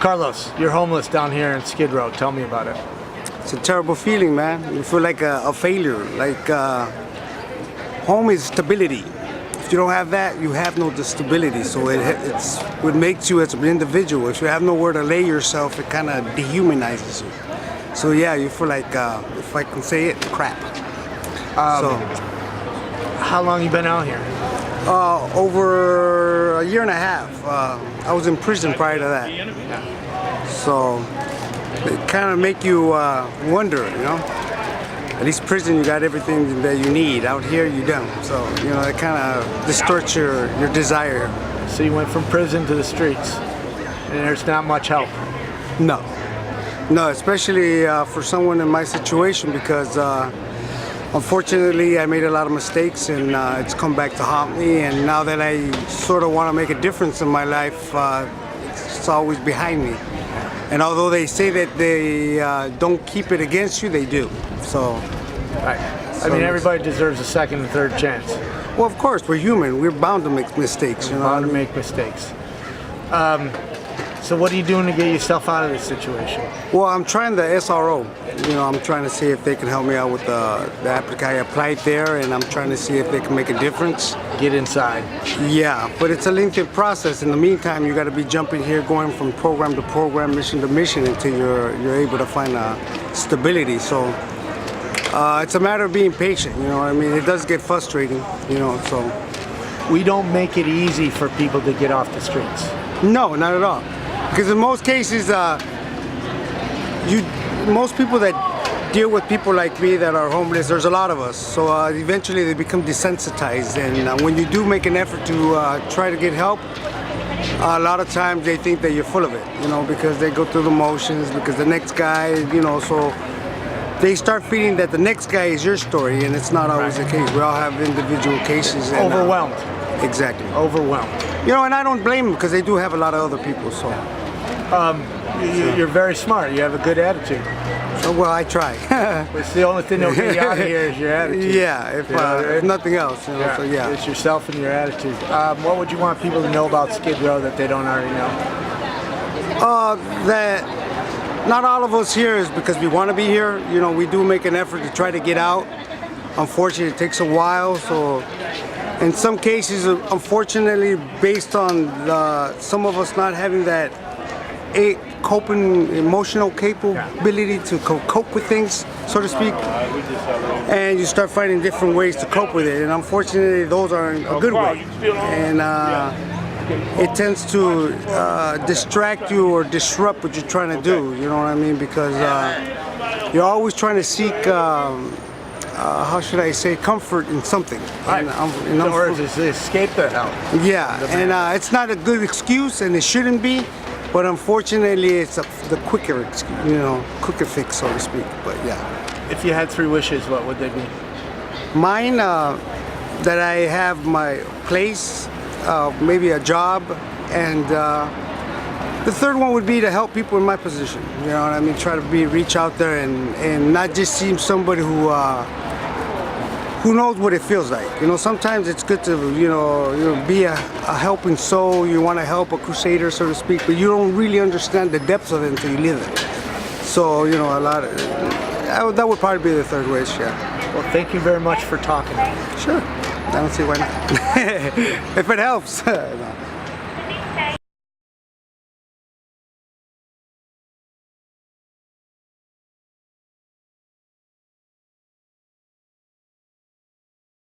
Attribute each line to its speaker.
Speaker 1: Carlos, you're homeless down here in Skid Row. Tell me about it.
Speaker 2: It's a terrible feeling, man. You feel like a failure. Like home is stability. If you don't have that, you have no stability. So it's what makes you as an individual. If you have nowhere to lay yourself, it kind of dehumanizes you. So yeah, you feel like, if I can say it, crap.
Speaker 1: How long you been out here?
Speaker 2: Over a year and a half. I was in prison prior to that. So it kind of make you wonder, you know. At least prison, you got everything that you need. Out here, you don't. So, you know, it kind of distorts your desire.
Speaker 1: So you went from prison to the streets, and there's not much help.
Speaker 2: No. No, especially for someone in my situation, because unfortunately I made a lot of mistakes, and it's come back to haunt me. And now that I sort of want to make a difference in my life, it's always behind me. And although they say that they don't keep it against you, they do. So,
Speaker 1: right. I mean, everybody deserves a second and third chance.
Speaker 2: Well, of course, we're human. We're bound to make mistakes.
Speaker 1: We're bound to make mistakes. So what are you doing to get yourself out of this situation?
Speaker 2: Well, I'm trying the SRO. You know, I'm trying to see if they can help me out with the application. I applied there, and I'm trying to see if they can make a difference.
Speaker 1: Get inside.
Speaker 2: Yeah, but it's a lengthy process. In the meantime, you got to be jumping here, going from program to program, mission to mission, until you're able to find stability. So it's a matter of being patient. You know what I mean? It does get frustrating. You know, so
Speaker 1: we don't make it easy for people to get off the streets.
Speaker 2: No, not at all. Because in most cases, most people that deal with people like me that are homeless, there's a lot of us. So eventually they become desensitized. And when you do make an effort to try to get help, a lot of times they think that you're full of it, you know, because they go through the motions, because the next guy, you know, so they start feeling that the next guy is your story, and it's not always the case. We all have individual cases. And,
Speaker 1: overwhelmed.
Speaker 2: Exactly.
Speaker 1: Overwhelmed.
Speaker 2: You know, and I don't blame them, because they do have a lot of other people, so.
Speaker 1: You're very smart. You have a good attitude.
Speaker 2: Well, I try.
Speaker 1: It's the only thing that'll get you out of here is your attitude.
Speaker 2: Yeah, if nothing else. You know,
Speaker 1: yeah,
Speaker 2: so yeah.
Speaker 1: It's yourself and your attitude. What would you want people to know about Skid Row that they don't already know?
Speaker 2: That not all of us here is because we want to be here. You know, we do make an effort to try to get out. Unfortunately, it takes a while. So, in some cases, unfortunately, based on some of us not having that coping emotional capability to cope with things, so to speak, and you start finding different ways to cope with it, and unfortunately those aren't a good way, and it tends to distract you or disrupt what you're trying to do, you know what I mean, because you're always trying to seek how should I say, comfort in something.
Speaker 1: Right. Or to escape the hell.
Speaker 2: Yeah, and it's not a good excuse, and it shouldn't be. But unfortunately, it's the quicker fix, so to speak. But yeah.
Speaker 1: If you had 3 wishes, what would they be?
Speaker 2: Mine, that I have my place, maybe a job, and the third one would be to help people in my position. You know what I mean? Try to reach out there and not just seem somebody who knows what it feels like. You know, sometimes it's good to, be a helping soul. You want to help, a crusader, so to speak, but you don't really understand the depths of it until you live it. So, that would probably be the third wish, yeah.
Speaker 1: Well, thank you very much for talking.
Speaker 2: Sure. I don't see why not. If it helps. No.